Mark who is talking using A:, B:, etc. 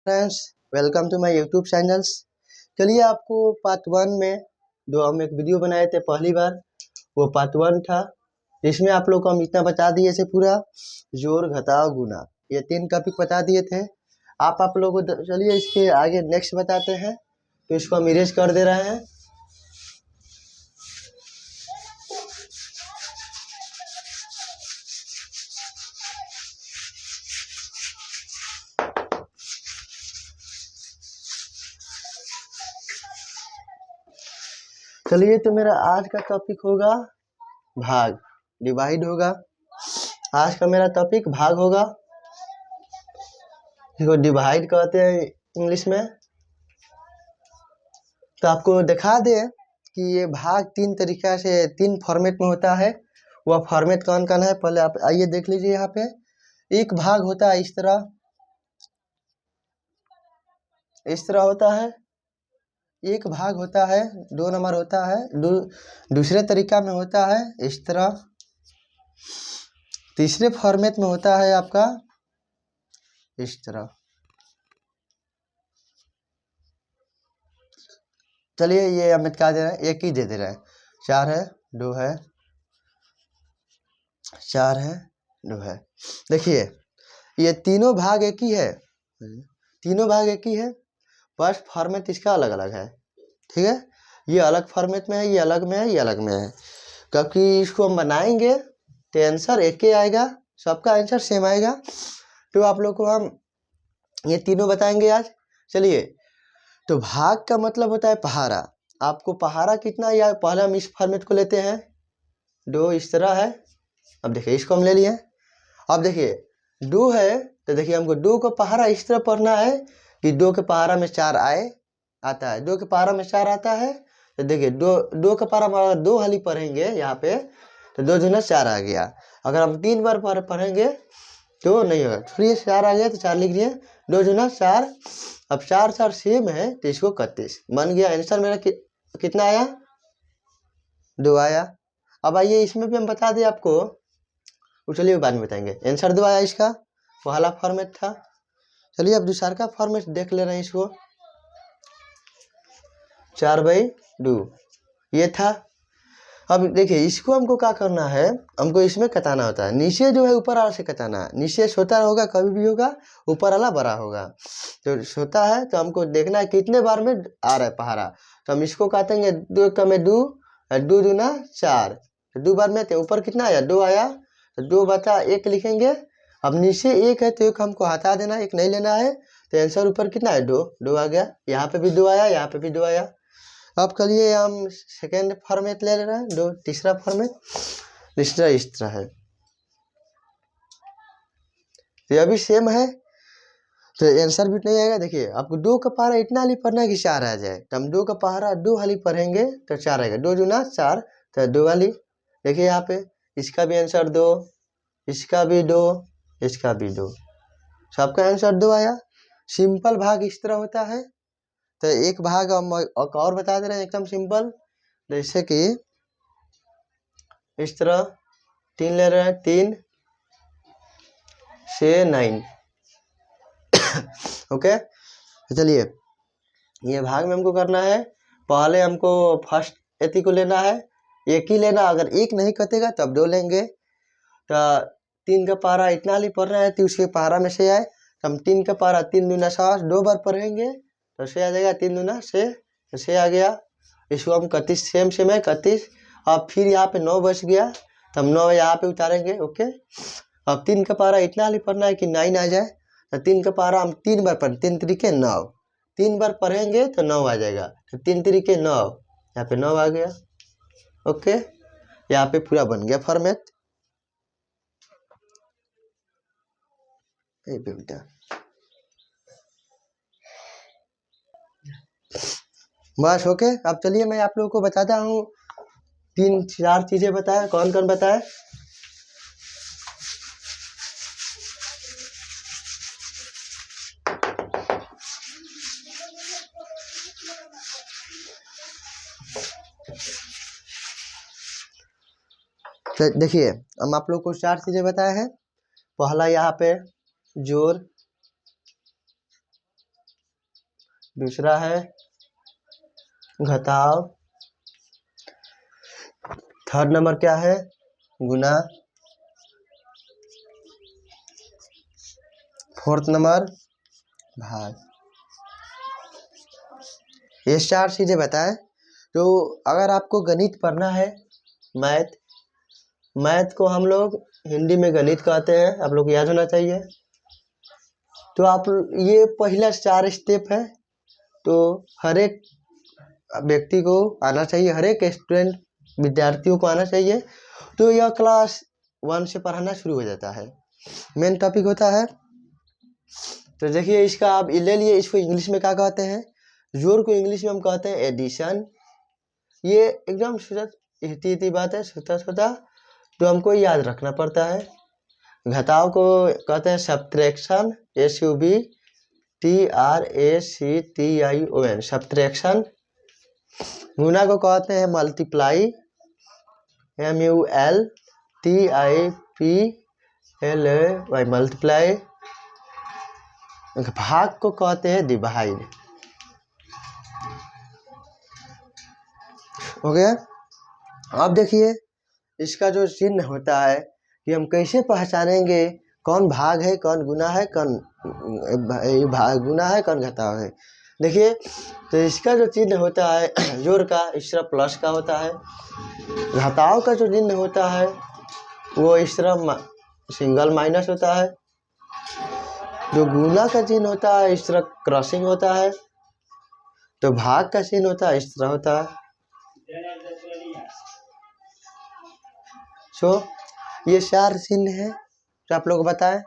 A: Friends, welcome to my YouTube channels. चलिए आपको part 1 में जो हम एक वीडियो बनाए थे पहली बार, वो पार्ट 1 था। इसमें आप लोग को हम इतना बता दिए थे, पूरा जोड़ घटाव गुना ये 3 टॉपिक बता दिए थे। आप लोगों को चलिए इसके आगे नेक्स्ट बताते हैं। तो इसको हम इरेज कर दे रहे हैं। चलिए, तो मेरा आज का टॉपिक होगा भाग, डिवाइड होगा। आज का मेरा टॉपिक भाग होगा, इसको डिवाइड कहते हैं इंग्लिश में। तो आपको दिखा दें कि ये भाग 3 तरीका से 3 फॉर्मेट में होता है। वह फॉर्मेट कौन कौन है, पहले आप आइए देख लीजिए। यहाँ पे एक भाग होता है इस तरह होता है। एक भाग होता है 2 नंबर होता है। दूसरे तरीका में होता है इस तरह। तीसरे फॉर्मेट में होता है आपका इस तरह। चलिए, ये हम क्या दे रहे हैं, एक ही दे दे रहे हैं। 4 है, 2 है, 4 है, 2 है। देखिए, ये तीनों भाग एक ही है, तीनों भाग एक ही है, बस फॉर्मेट इसका अलग अलग है। ठीक है, ये अलग फॉर्मेट में है, ये अलग में है, ये अलग में है। क्योंकि इसको हम बनाएंगे तो आंसर एक ही आएगा, सबका आंसर सेम आएगा। तो आप लोग को हम ये तीनों बताएंगे आज। चलिए, तो भाग का मतलब होता है पहाड़ा। आपको पहाड़ा कितना, या पहले हम इस फॉर्मेट को लेते हैं। 2 इस तरह है। अब देखिए, इसको हम ले लिए। अब देखिए 2 है, तो देखिए हमको 2 को पहाड़ा इस तरह पढ़ना है कि 2 के पहाड़ा में 4 आता है। 2 के पहाड़ा में 4 आता है, तो देखिए 2 का पहाड़ा में 2 हाली पढ़ेंगे यहाँ पे, तो 2 दूना 4 आ गया। अगर हम 3 बार पढ़ेंगे तो नहीं होगा। फिर 4 आ गया तो 4 लिख दिए, 2 दूना 4। अब 4 4 सेम है, तो इसको 31 बन गया। आंसर मेरा कितना आया, 2 आया। अब आइए इसमें भी हम बता दें आपको, चलिए बाद में बताएंगे। आंसर 2 आया इसका, पहला फॉर्मेट था। चलिए अब दूसरा का फॉर्मेट देख ले रहे हैं। इसको 4/2 ये था। अब देखिए, इसको हमको क्या करना है, हमको इसमें कटाना होता है। नीचे जो है ऊपर वाला से कटाना है। नीचे छोटा होगा कभी भी होगा, ऊपर वाला बड़ा होगा। तो छोटा है तो हमको देखना है कितने बार में आ रहा है पहाड़ा। तो हम इसको काटेंगे, 2 का में 2, 2 दूना 4, 2 बार में। तो ऊपर कितना आया, 2 आया, तो 2/1 लिखेंगे। अब नीचे 1 है तो 1 हमको हटा देना, 1 नहीं लेना है। तो आंसर ऊपर कितना है, 2 आ गया। यहाँ पे भी 2 आया, यहाँ पे भी 2 आया। अब करिए हम सेकेंड फॉर्मेट ले रहे हैं, तीसरा फॉर्मेट। तीसरा इस तरह है, तो ये भी सेम है, तो आंसर भी नहीं आएगा। देखिए, आपको 2 का पहाड़ा इतना हाली पढ़ना है कि 4 आ जाए। तो हम 2 का पहाड़ा 2 हाली पढ़ेंगे तो 4 आएगा। 2 दूना 4, तो 2 वाली। देखिए यहाँ पे इसका भी आंसर 2, इसका भी 2, इसका भी 2, सबका आंसर 2 आया। सिंपल भाग इस तरह होता है। तो एक भाग हम और बता दे रहे हैं एकदम सिंपल, जैसे कि इस तरह 3 ले रहे हैं, 3 से 9। ओके, चलिए ये भाग में हमको करना है। पहले हमको फर्स्ट एथी को लेना है, एक ही लेना। अगर एक नहीं कटेगा तब 2 लेंगे। तो 3 का पहाड़ा इतना ही पढ़ना है तो उसके पहाड़ा में से आए। तो हम 3 का पहाड़ा 3 दूना 7, 2 बार पढ़ेंगे तो से आ जाएगा, 3 दूना से आ गया। इसको हम 31 सेम है 31। अब फिर यहाँ पे 9 बच गया, तो हम 9 यहाँ पे उतारेंगे। ओके, अब 3 का पहाड़ा इतना ही पढ़ना है कि 9 आ जाए। तो 3 का पहाड़ा हम 3 बार पढ़, 3 तरीके 9, 3 बार पढ़ेंगे तो 9 आ जाएगा। तो 3 तरीके 9, यहाँ पे 9 आ गया। ओके, यहाँ पे पूरा बन गया फॉर्मेट। बस ओके। अब चलिए मैं आप लोगों को बताता हूँ, 3-4 चीजें बताए। कौन कौन बताए, तो देखिए हम आप लोग को 4 चीजें बताए हैं। पहला यहाँ पे जोड़, दूसरा है घटाव, थर्ड नंबर क्या है, गुना, फोर्थ नंबर भाग। ये 4 चीजें बताएं। तो अगर आपको गणित पढ़ना है, मैथ को हम लोग हिंदी में गणित कहते हैं, आप लोग को याद होना चाहिए। तो आप ये पहला 4 स्टेप है, तो हर एक व्यक्ति को आना चाहिए, हर एक स्टूडेंट विद्यार्थियों को आना चाहिए। तो यह क्लास 1 से पढ़ाना शुरू हो जाता है। मेन टॉपिक होता है, तो देखिए इसका आप ले लिए, इसको इंग्लिश में क्या कहते हैं, जोड़ को इंग्लिश में हम कहते हैं एडिशन। ये एकदम इतनी बात है, छोटा तो हमको याद रखना पड़ता है। घटाव को कहते हैं सब्ट्रैक्शन, SUBTRACTION, सब्ट्रैक्शन। गुना को कहते हैं मल्टीप्लाई, MULTIPLAY, मल्टीप्लाई। भाग को कहते हैं डिवाइड। हो गया। अब देखिए इसका जो चिन्ह होता है कि हम कैसे पहचानेंगे कौन भाग है, कौन गुना है, कौन गुना है, कौन घटाव है। देखिए तो इसका जो चिन्ह होता है जोड़ का, इस तरह प्लस का होता है। घटाव का जो चिन्ह होता है वो इस तरह सिंगल माइनस होता है। जो गुना का चिन्ह होता है इस तरह क्रॉसिंग होता है। तो भाग का चिन्ह होता है इस तरह होता है। ये 4 चिन्ह है जो आप लोग बताएं।